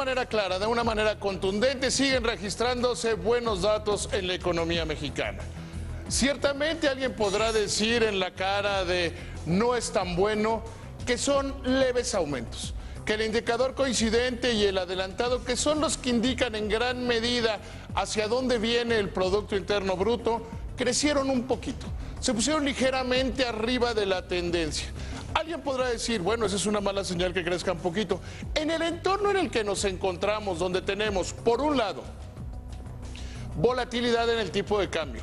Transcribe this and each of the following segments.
manera clara, de una manera contundente, siguen registrándose buenos datos en la economía mexicana. Ciertamente alguien podrá decir en la cara de no es tan bueno que son leves aumentos, que el indicador coincidente y el adelantado, que son los que indican en gran medida hacia dónde viene el Producto Interno Bruto, crecieron un poquito, se pusieron ligeramente arriba de la tendencia. Alguien podrá decir, bueno, esa es una mala señal que crezcan poquito. En el entorno en el que nos encontramos, donde tenemos, por un lado, volatilidad en el tipo de cambio,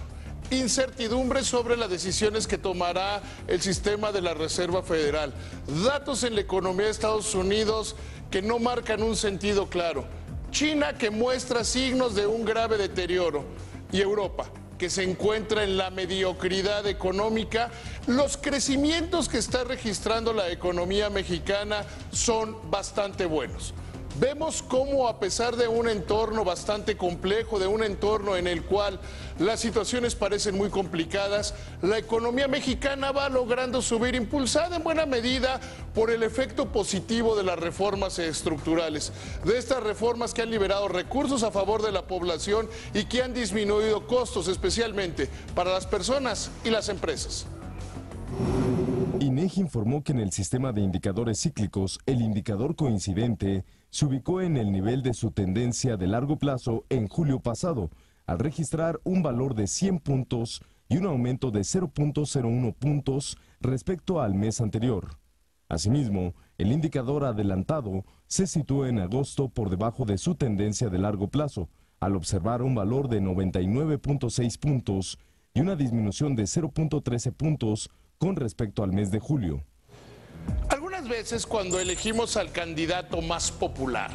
incertidumbre sobre las decisiones que tomará el sistema de la Reserva Federal, datos en la economía de Estados Unidos que no marcan un sentido claro, China que muestra signos de un grave deterioro y Europa que se encuentra en la mediocridad económica, los crecimientos que está registrando la economía mexicana son bastante buenos. Vemos cómo a pesar de un entorno bastante complejo, de un entorno en el cual las situaciones parecen muy complicadas, la economía mexicana va logrando subir, impulsada en buena medida por el efecto positivo de las reformas estructurales, de estas reformas que han liberado recursos a favor de la población y que han disminuido costos, especialmente para las personas y las empresas. INEGI informó que en el sistema de indicadores cíclicos, el indicador coincidente se ubicó en el nivel de su tendencia de largo plazo en julio pasado, al registrar un valor de 100 puntos y un aumento de 0.01 puntos respecto al mes anterior. Asimismo, el indicador adelantado se situó en agosto por debajo de su tendencia de largo plazo, al observar un valor de 99.6 puntos y una disminución de 0.13 puntos con respecto al mes de julio. Algunas veces cuando elegimos al candidato más popular,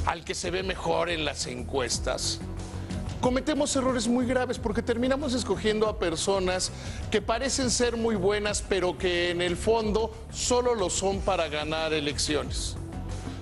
al que se ve mejor en las encuestas, cometemos errores muy graves porque terminamos escogiendo a personas que parecen ser muy buenas, pero que en el fondo solo lo son para ganar elecciones.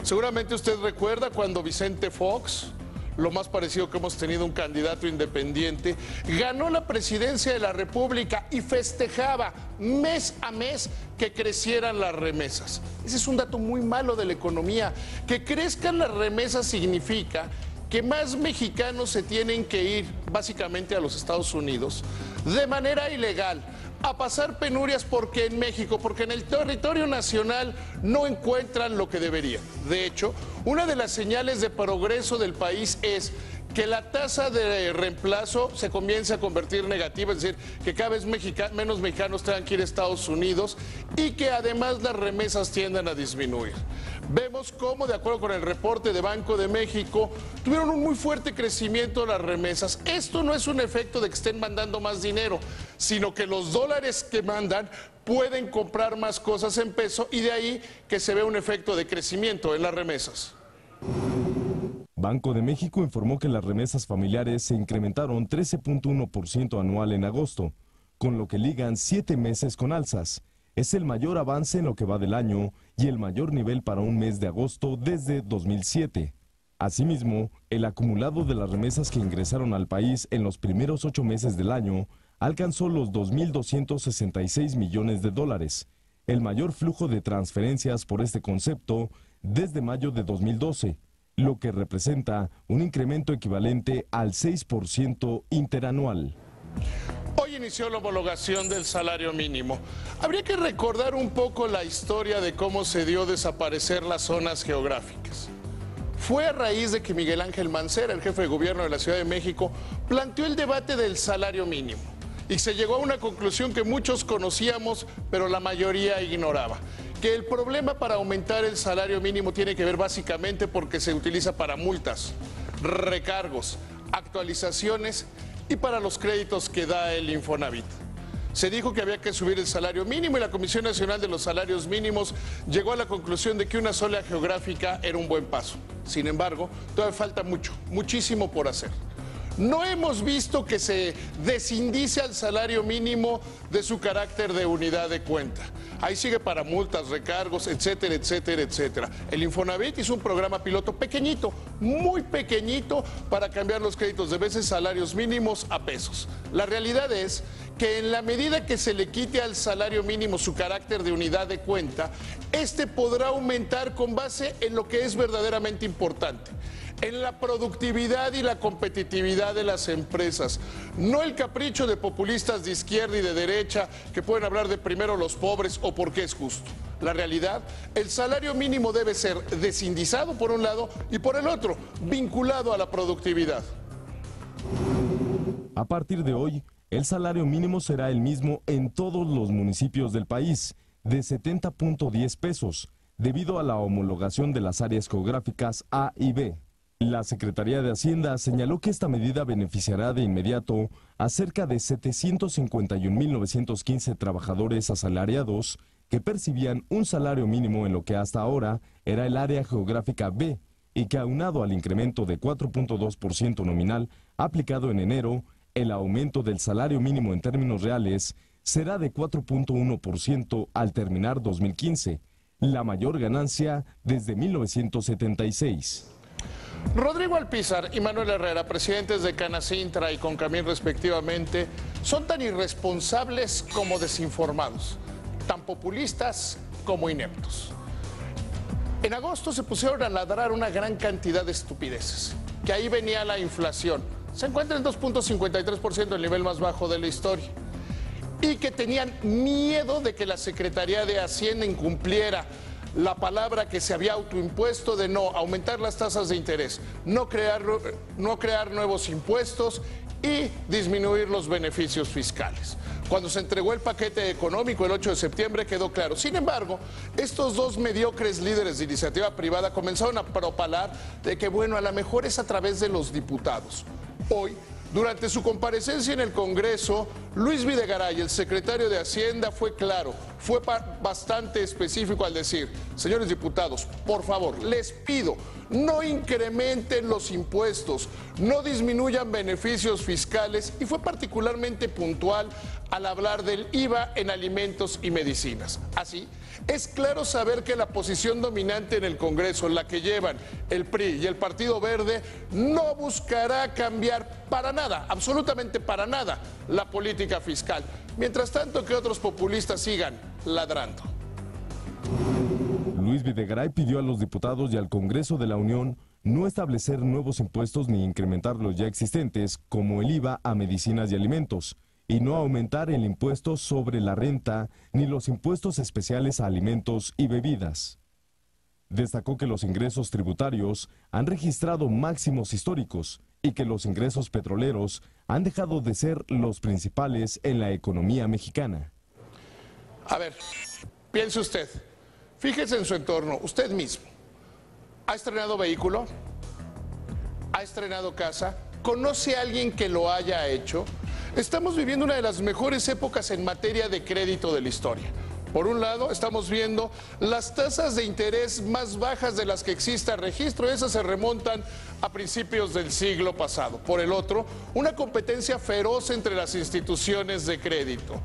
Seguramente usted recuerda cuando Vicente Fox, lo más parecido que hemos tenido un candidato independiente, ganó la presidencia de la República y festejaba mes a mes que crecieran las remesas. Ese es un dato muy malo de la economía. Que crezcan las remesas significa que más mexicanos se tienen que ir básicamente a los Estados Unidos de manera ilegal a pasar penurias porque en México, porque en el territorio nacional no encuentran lo que deberían. De hecho, una de las señales de progreso del país es que la tasa de reemplazo se comience a convertir negativa, es decir, que cada vez menos mexicanos tengan que ir a Estados Unidos y que además las remesas tiendan a disminuir. Vemos cómo, de acuerdo con el reporte de Banco de México, tuvieron un muy fuerte crecimiento las remesas. Esto no es un efecto de que estén mandando más dinero, sino que los dólares que mandan pueden comprar más cosas en peso y de ahí que se ve un efecto de crecimiento en las remesas. Banco de México informó que las remesas familiares se incrementaron 13.1% anual en agosto, con lo que ligan 7 meses con alzas. Es el mayor avance en lo que va del año y el mayor nivel para un mes de agosto desde 2007. Asimismo, el acumulado de las remesas que ingresaron al país en los primeros 8 meses del año alcanzó los 2.266 millones de dólares, el mayor flujo de transferencias por este concepto desde mayo de 2012, lo que representa un incremento equivalente al 6% interanual. Hoy inició la homologación del salario mínimo. Habría que recordar un poco la historia de cómo se dio desaparecer las zonas geográficas. Fue a raíz de que Miguel Ángel Mancera, el jefe de gobierno de la Ciudad de México, planteó el debate del salario mínimo y se llegó a una conclusión que muchos conocíamos, pero la mayoría ignoraba. Que el problema para aumentar el salario mínimo tiene que ver básicamente porque se utiliza para multas, recargos, actualizaciones y para los créditos que da el Infonavit. Se dijo que había que subir el salario mínimo y la Comisión Nacional de los Salarios Mínimos llegó a la conclusión de que una sola geográfica era un buen paso. Sin embargo, todavía falta muchísimo por hacer. No hemos visto que se desindice al salario mínimo de su carácter de unidad de cuenta. Ahí sigue para multas, recargos, etcétera, etcétera, etcétera. El Infonavit hizo un programa piloto pequeñito, muy pequeñito, para cambiar los créditos de veces salarios mínimos a pesos. La realidad es que en la medida que se le quite al salario mínimo su carácter de unidad de cuenta, este podrá aumentar con base en lo que es verdaderamente importante, en la productividad y la competitividad de las empresas, no el capricho de populistas de izquierda y de derecha que pueden hablar de primero los pobres o por qué es justo. La realidad, el salario mínimo debe ser desindizado por un lado y por el otro, vinculado a la productividad. A partir de hoy, el salario mínimo será el mismo en todos los municipios del país, de 70.10 pesos, debido a la homologación de las áreas geográficas A y B. La Secretaría de Hacienda señaló que esta medida beneficiará de inmediato a cerca de 751.915 trabajadores asalariados que percibían un salario mínimo en lo que hasta ahora era el área geográfica B y que aunado al incremento de 4.2% nominal aplicado en enero, el aumento del salario mínimo en términos reales será de 4.1% al terminar 2015, la mayor ganancia desde 1976. Rodrigo Alpizar y Manuel Herrera, presidentes de Canacintra y Concamín respectivamente, son tan irresponsables como desinformados, tan populistas como ineptos. En agosto se pusieron a ladrar una gran cantidad de estupideces, que ahí venía la inflación. Se encuentra en 2.53%, el nivel más bajo de la historia. Y que tenían miedo de que la Secretaría de Hacienda incumpliera la palabra que se había autoimpuesto de no aumentar las tasas de interés, no crear nuevos impuestos y disminuir los beneficios fiscales. Cuando se entregó el paquete económico el 8 de septiembre quedó claro. Sin embargo, estos dos mediocres líderes de iniciativa privada comenzaron a propalar de que, bueno, a lo mejor es a través de los diputados. Hoy, durante su comparecencia en el Congreso, Luis Videgaray, el secretario de Hacienda, fue claro, fue bastante específico al decir: señores diputados, por favor, les pido, no incrementen los impuestos, no disminuyan beneficios fiscales, y fue particularmente puntual al hablar del IVA en alimentos y medicinas. Así, es claro saber que la posición dominante en el Congreso, la que llevan el PRI y el Partido Verde, no buscará cambiar para nada, absolutamente para nada, la política fiscal. Mientras tanto, que otros populistas sigan ladrando. Luis Videgaray pidió a los diputados y al Congreso de la Unión no establecer nuevos impuestos ni incrementar los ya existentes, como el IVA a medicinas y alimentos, y no aumentar el impuesto sobre la renta ni los impuestos especiales a alimentos y bebidas. Destacó que los ingresos tributarios han registrado máximos históricos y que los ingresos petroleros han dejado de ser los principales en la economía mexicana. A ver, piense usted, fíjese en su entorno, usted mismo. ¿Ha estrenado vehículo? ¿Ha estrenado casa? ¿Conoce a alguien que lo haya hecho? Estamos viviendo una de las mejores épocas en materia de crédito de la historia. Por un lado, estamos viendo las tasas de interés más bajas de las que exista registro. Esas se remontan a principios del siglo pasado. Por el otro, una competencia feroz entre las instituciones de crédito,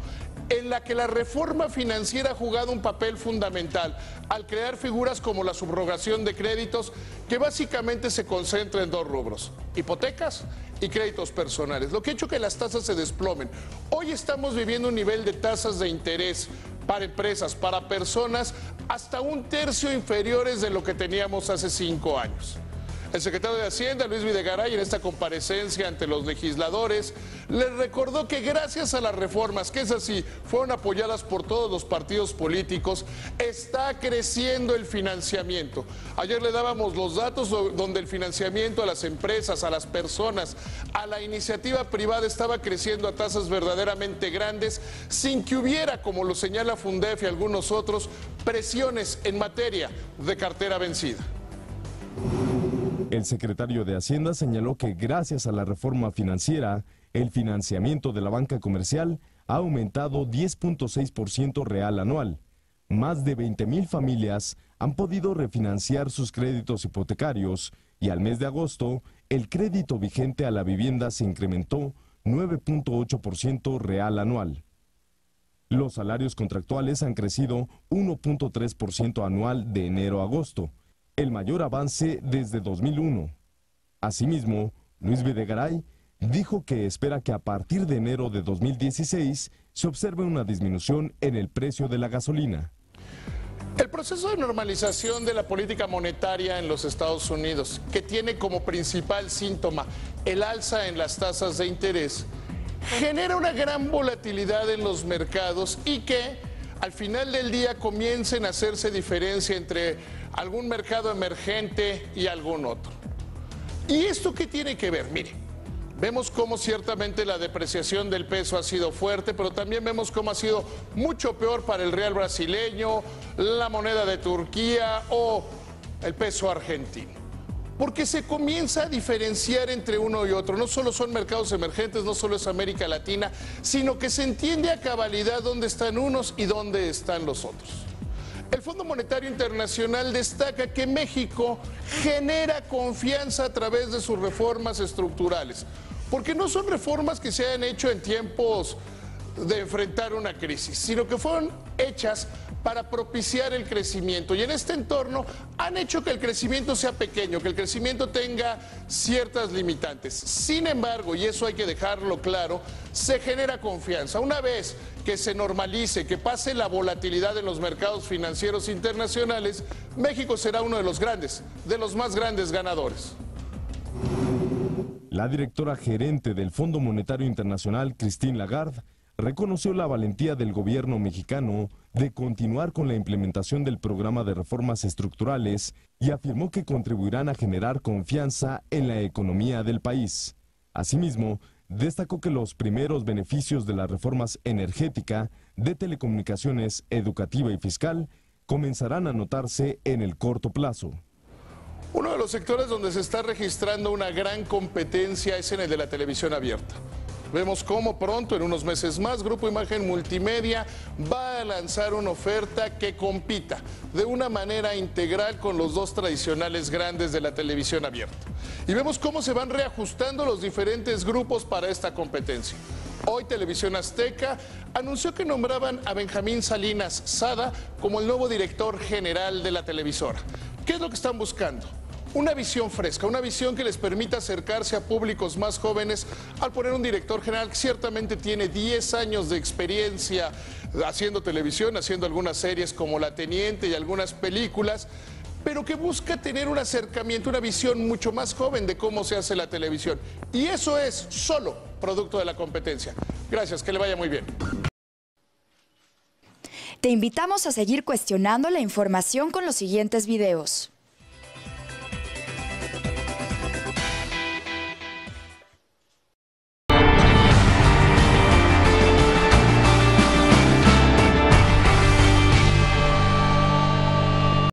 en la que la reforma financiera ha jugado un papel fundamental al crear figuras como la subrogación de créditos, que básicamente se concentra en dos rubros: hipotecas y créditos personales, lo que ha hecho que las tasas se desplomen. Hoy estamos viviendo un nivel de tasas de interés para empresas, para personas, hasta un tercio inferiores de lo que teníamos hace 5 años. El secretario de Hacienda, Luis Videgaray, en esta comparecencia ante los legisladores, les recordó que gracias a las reformas, que es así, fueron apoyadas por todos los partidos políticos, está creciendo el financiamiento. Ayer le dábamos los datos donde el financiamiento a las empresas, a las personas, a la iniciativa privada estaba creciendo a tasas verdaderamente grandes, sin que hubiera, como lo señala Fundef y algunos otros, presiones en materia de cartera vencida. El secretario de Hacienda señaló que gracias a la reforma financiera, el financiamiento de la banca comercial ha aumentado 10.6% real anual. Más de 20,000 familias han podido refinanciar sus créditos hipotecarios y al mes de agosto, el crédito vigente a la vivienda se incrementó 9.8% real anual. Los salarios contractuales han crecido 1.3% anual de enero a agosto, el mayor avance desde 2001. Asimismo, Luis Videgaray dijo que espera que a partir de enero de 2016 se observe una disminución en el precio de la gasolina. El proceso de normalización de la política monetaria en los Estados Unidos, que tiene como principal síntoma el alza en las tasas de interés, genera una gran volatilidad en los mercados y que al final del día comiencen a hacerse diferencia entre algún mercado emergente y algún otro. ¿Y esto qué tiene que ver? Mire, vemos cómo ciertamente la depreciación del peso ha sido fuerte, pero también vemos cómo ha sido mucho peor para el real brasileño, la moneda de Turquía o el peso argentino. Porque se comienza a diferenciar entre uno y otro. No solo son mercados emergentes, no solo es América Latina, sino que se entiende a cabalidad dónde están unos y dónde están los otros. El Fondo Monetario Internacional destaca que México genera confianza a través de sus reformas estructurales, porque no son reformas que se hayan hecho en tiempos de enfrentar una crisis, sino que fueron hechas para propiciar el crecimiento. Y en este entorno han hecho que el crecimiento sea pequeño, que el crecimiento tenga ciertas limitantes. Sin embargo, y eso hay que dejarlo claro, se genera confianza. Una vez que se normalice, que pase la volatilidad en los mercados financieros internacionales, México será uno de los más grandes ganadores. La directora gerente del Fondo Monetario Internacional, Christine Lagarde, reconoció la valentía del gobierno mexicano de continuar con la implementación del programa de reformas estructurales y afirmó que contribuirán a generar confianza en la economía del país. Asimismo, destacó que los primeros beneficios de las reformas energética, de telecomunicaciones, educativa y fiscal comenzarán a notarse en el corto plazo. Uno de los sectores donde se está registrando una gran competencia es en el de la televisión abierta. Vemos cómo pronto, en unos meses más, Grupo Imagen Multimedia va a lanzar una oferta que compita de una manera integral con los dos tradicionales grandes de la televisión abierta. Y vemos cómo se van reajustando los diferentes grupos para esta competencia. Hoy Televisión Azteca anunció que nombraban a Benjamín Salinas Sada como el nuevo director general de la televisora. ¿Qué es lo que están buscando? Una visión fresca, una visión que les permita acercarse a públicos más jóvenes al poner un director general que ciertamente tiene 10 años de experiencia haciendo televisión, haciendo algunas series como La Teniente y algunas películas, pero que busca tener un acercamiento, una visión mucho más joven de cómo se hace la televisión. Y eso es solo producto de la competencia. Gracias, que le vaya muy bien. Te invitamos a seguir cuestionando la información con los siguientes videos.